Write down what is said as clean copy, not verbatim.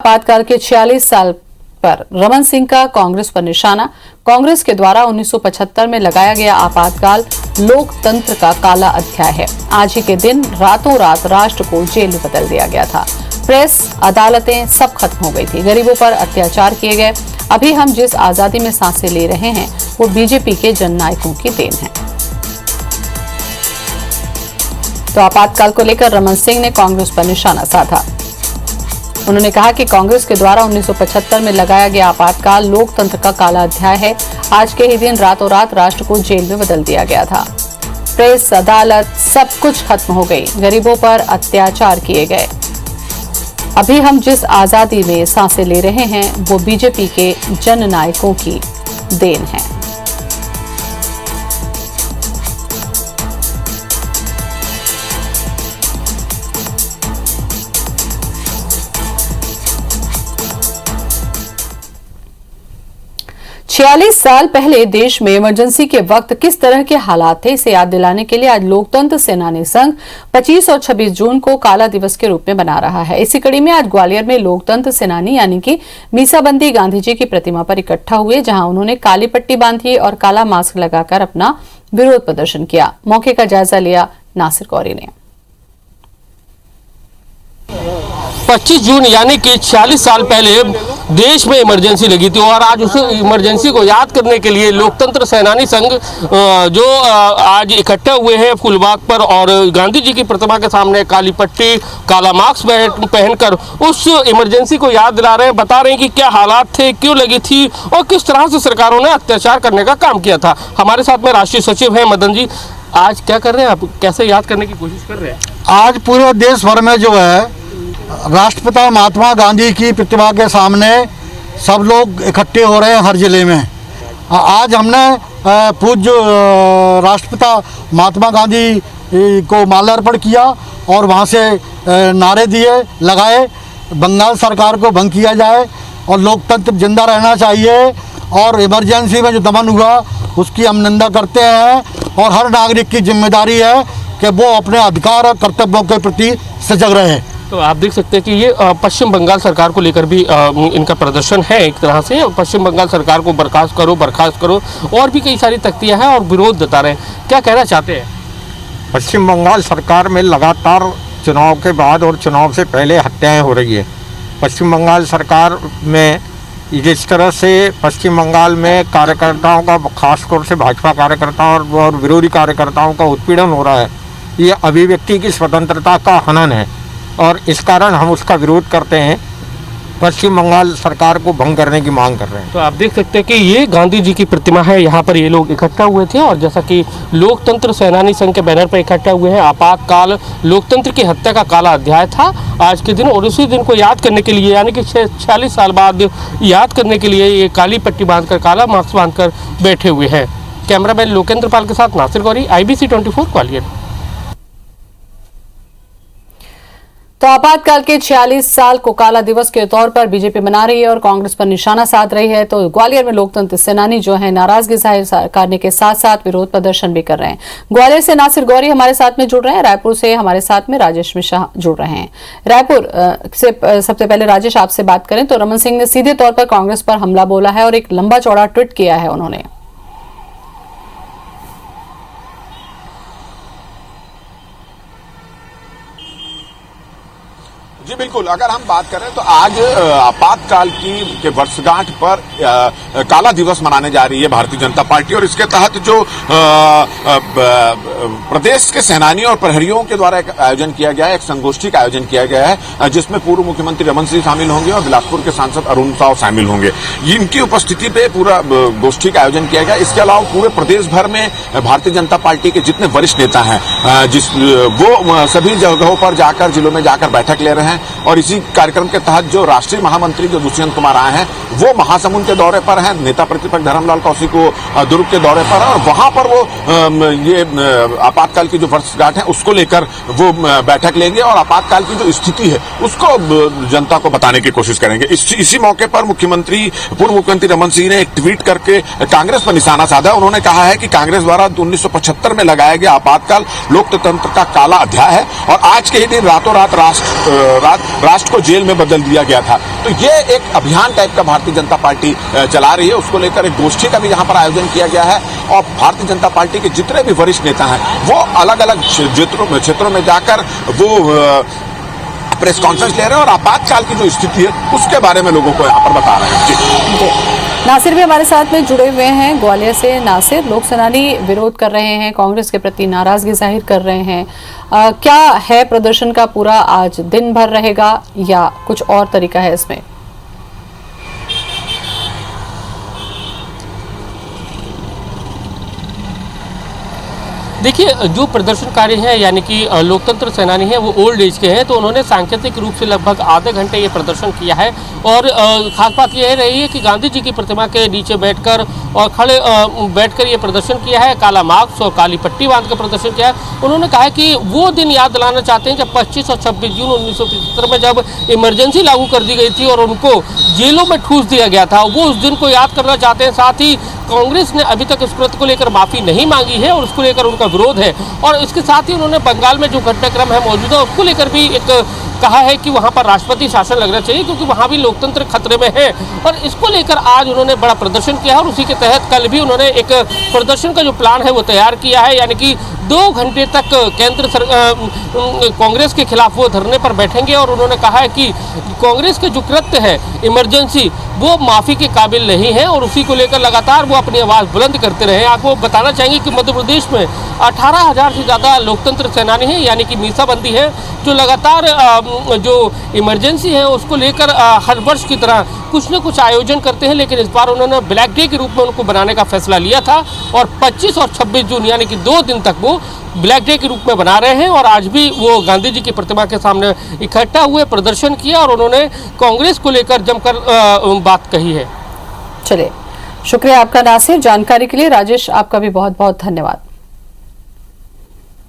आपातकाल के 46 साल पर रमन सिंह का कांग्रेस पर निशाना। कांग्रेस के द्वारा 1975 में लगाया गया आपातकाल लोकतंत्र का काला अध्याय है। आज ही के दिन रातों रात राष्ट्र को जेल में बदल दिया गया था। प्रेस, अदालतें सब खत्म हो गई थी। गरीबों पर अत्याचार किए गए। अभी हम जिस आजादी में सांसें ले रहे हैं वो बीजेपी के जननायकों की देन है। तो आपातकाल को लेकर रमन सिंह ने कांग्रेस पर निशाना साधा। उन्होंने कहा कि कांग्रेस के द्वारा 1975 में लगाया गया आपातकाल लोकतंत्र का काला अध्याय है। आज के ही दिन रातों रात राष्ट्र को जेल में बदल दिया गया था। प्रेस, अदालत सब कुछ खत्म हो गई। गरीबों पर अत्याचार किए गए। अभी हम जिस आजादी में सांसें ले रहे हैं वो बीजेपी के जननायकों की देन है। 46 साल पहले देश में इमरजेंसी के वक्त किस तरह के हालात थे, इसे याद दिलाने के लिए आज लोकतंत्र सेनानी संघ 25 और 26 जून को काला दिवस के रूप में मना रहा है। इसी कड़ी में आज ग्वालियर में लोकतंत्र सेनानी यानी कि मीसाबंदी गांधी जी की प्रतिमा पर इकट्ठा हुए, जहां उन्होंने काली पट्टी बांधी और काला मास्क लगाकर अपना विरोध प्रदर्शन किया। मौके का जायजा लिया नासिर गौरी ने। 25 जून यानी कि 46 साल पहले देश में इमरजेंसी लगी थी और आज उस इमरजेंसी को याद करने के लिए लोकतंत्र सेनानी संघ जो आज इकट्ठे हुए हैं फूलबाग पर और गांधी जी की प्रतिमा के सामने काली पट्टी, काला मास्क पहनकर उस इमरजेंसी को याद दिला रहे हैं, बता रहे हैं कि क्या हालात थे, क्यों लगी थी और किस तरह से सरकारों ने अत्याचार करने का काम किया था। हमारे साथ में राष्ट्रीय सचिव हैं मदन जी। आज क्या कर रहे हैं आप, कैसे याद करने की कोशिश कर रहे हैं? आज पूरे देश भर में जो है राष्ट्रपिता महात्मा गांधी की प्रतिमा के सामने सब लोग इकट्ठे हो रहे हैं हर जिले में। आज हमने पूज्य राष्ट्रपिता महात्मा गांधी को माल्यार्पण किया और वहाँ से नारे दिए लगाए, बंगाल सरकार को भंग किया जाए और लोकतंत्र जिंदा रहना चाहिए और इमरजेंसी में जो दमन हुआ उसकी हम निंदा करते हैं और हर नागरिक की जिम्मेदारी है कि वो अपने अधिकार और कर्तव्यों के प्रति सजग रहे। तो आप देख सकते हैं कि ये पश्चिम बंगाल सरकार को लेकर भी इनका प्रदर्शन है। एक तरह से पश्चिम बंगाल सरकार को बर्खास्त करो और भी कई सारी तख्तियां हैं और विरोध जता रहे हैं। क्या कहना चाहते हैं? पश्चिम बंगाल सरकार में लगातार चुनाव के बाद और चुनाव से पहले हत्याएं हो रही है। पश्चिम बंगाल सरकार में जिस तरह से पश्चिम बंगाल में कार्यकर्ताओं का, खासतौर से भाजपा कार्यकर्ताओं और विरोधी कार्यकर्ताओं का उत्पीड़न हो रहा है, ये अभिव्यक्ति की स्वतंत्रता का हनन है और इस कारण हम उसका विरोध करते हैं। पश्चिम बंगाल सरकार को भंग करने की मांग कर रहे हैं। तो आप देख सकते हैं कि ये गांधी जी की प्रतिमा है, यहाँ पर ये लोग इकट्ठा हुए थे और जैसा कि लोकतंत्र सेनानी संघ के बैनर पर इकट्ठा हुए हैं। आपातकाल लोकतंत्र की हत्या का काला अध्याय था आज के दिन और उसी दिन को याद करने के लिए यानी कि 46 साल बाद याद करने के लिए ये काली पट्टी बांधकर, काला मास्क बांधकर बैठे हुए हैं। कैमरामैन लोकेंद्र पाल के साथ नासिर गौरी, IBC 24 ग्वालियर। तो आपातकाल के 46 साल को काला दिवस के तौर पर बीजेपी मना रही है और कांग्रेस पर निशाना साध रही है। तो ग्वालियर में लोकतंत्र सेनानी जो है नाराजगी जाहिर करने के साथ साथ विरोध प्रदर्शन भी कर रहे हैं। ग्वालियर से नासिर गौरी हमारे साथ में जुड़ रहे हैं। रायपुर से हमारे साथ में राजेश मिश्रा जुड़ रहे हैं। रायपुर से सबसे पहले राजेश आपसे बात करें तो रमन सिंह ने सीधे तौर पर कांग्रेस पर हमला बोला है और एक लंबा चौड़ा ट्वीट किया है उन्होंने। जी बिल्कुल, अगर हम बात करें तो आज आपातकाल की वर्षगांठ पर काला दिवस मनाने जा रही है भारतीय जनता पार्टी और इसके तहत जो प्रदेश के सेनानियों और प्रहरियों के द्वारा एक आयोजन किया गया है, एक संगोष्ठी का आयोजन किया गया है जिसमें पूर्व मुख्यमंत्री रमन सिंह शामिल होंगे और बिलासपुर के सांसद अरुण साव शामिल होंगे। इनकी उपस्थिति पे पूरा गोष्ठी का आयोजन किया गया। इसके अलावा पूरे प्रदेश भर में भारतीय जनता पार्टी के जितने वरिष्ठ नेता हैं वो सभी जगहों पर जाकर, जिलों में जाकर बैठक ले रहे हैं और इसी कार्यक्रम के तहत जो राष्ट्रीय महामंत्री जो दुष्यंत कुमार आए हैं वो महासमुंद के दौरे पर हैं। नेता प्रतिपक्ष धर्मलाल कौशिक को दुर्ग के दौरे पर है और वहां पर वो ये आपातकाल की जो वर्षगांठ है उसको लेकर वो बैठक लेंगे और आपातकाल की जो स्थिति है उसको जनता को बताने की कोशिश करेंगे। इसी मौके पर पूर्व मुख्यमंत्री रमन सिंह ने एक ट्वीट करके कांग्रेस पर निशाना साधा। उन्होंने कहा है कि कांग्रेस द्वारा 1975 में लगाया गया आपातकाल लोकतंत्र का काला अध्याय है और आज के ही दिन रातों रात बाद राष्ट्र को जेल में बदल दिया गया था। तो ये एक अभियान टाइप का भारतीय जनता पार्टी चला रही है। उसको लेकर एक गोष्ठी का भी यहाँ पर आयोजन किया गया है और भारतीय जनता पार्टी के जितने भी वरिष्ठ नेता हैं वो अलग अलग क्षेत्रों में जाकर वो प्रेस कॉन्फ्रेंस ले रहे हैं और आपातकाल की जो स्थिति है उसके बारे में लोगों को यहाँ पर बता रहे हैं। जी। नासिर भी हमारे साथ में जुड़े हुए हैं ग्वालियर से। नासिर, लोक सेनानी विरोध कर रहे हैं, कांग्रेस के प्रति नाराजगी जाहिर कर रहे हैं, क्या है प्रदर्शन का पूरा आज दिन भर रहेगा या कुछ और तरीका है इसमें? देखिए, जो प्रदर्शनकारी हैं यानी कि लोकतंत्र सेनानी हैं वो ओल्ड एज के हैं, तो उन्होंने सांकेतिक रूप से लगभग आधे घंटे ये प्रदर्शन किया है। और खास बात यह रही है कि गांधी जी की प्रतिमा के नीचे बैठकर और खड़े बैठकर ये प्रदर्शन किया है, काला मास्क और काली पट्टी बांध कर प्रदर्शन किया है। उन्होंने कहा है कि वो दिन याद दिलाना चाहते हैं जब 25 और 26 जून 1975 में जब इमरजेंसी लागू कर दी गई थी और उनको जेलों में ठूस दिया गया था, वो उस दिन को याद करना चाहते हैं। साथ ही कांग्रेस ने अभी तक इस कृत्य को लेकर माफी नहीं मांगी है और उसको लेकर उनका विरोध है। और इसके साथ ही उन्होंने बंगाल में जो घटनाक्रम है मौजूदा उसको लेकर भी एक कहा है कि वहां पर राष्ट्रपति शासन लगना चाहिए क्योंकि वहां भी लोकतंत्र खतरे में है। और इसको लेकर आज उन्होंने बड़ा प्रदर्शन किया और उसी के तहत कल भी उन्होंने एक प्रदर्शन का जो प्लान है वो तैयार किया है, यानी कि 2 घंटे तक कांग्रेस के खिलाफ वो धरने पर बैठेंगे। और उन्होंने कहा है कि कांग्रेस के जो कृत्य है इमरजेंसी वो माफी के काबिल नहीं है और उसी को लेकर लगातार वो अपनी आवाज़ बुलंद करते रहे। आपको बताना चाहेंगे कि मध्य प्रदेश में 18,000 से ज़्यादा लोकतंत्र सेनानी हैं, यानी कि मीसाबंदी है, जो लगातार जो इमरजेंसी है उसको लेकर हर वर्ष की तरह कुछ न कुछ आयोजन करते हैं। लेकिन इस बार उन्होंने ब्लैक डे के रूप में उनको बनाने का फैसला लिया था और 25 और 26 जून यानी कि 2 दिन तक वो ब्लैक डे के रूप में बना रहे हैं। और आज भी वो गांधी जी की प्रतिमा के सामने इकट्ठा हुए, प्रदर्शन किया और उन्होंने कांग्रेस को लेकर जमकर बात कही है। चलिए, शुक्रिया आपका नासिर। जानकारी के लिए राजेश आपका भी बहुत बहुत धन्यवाद।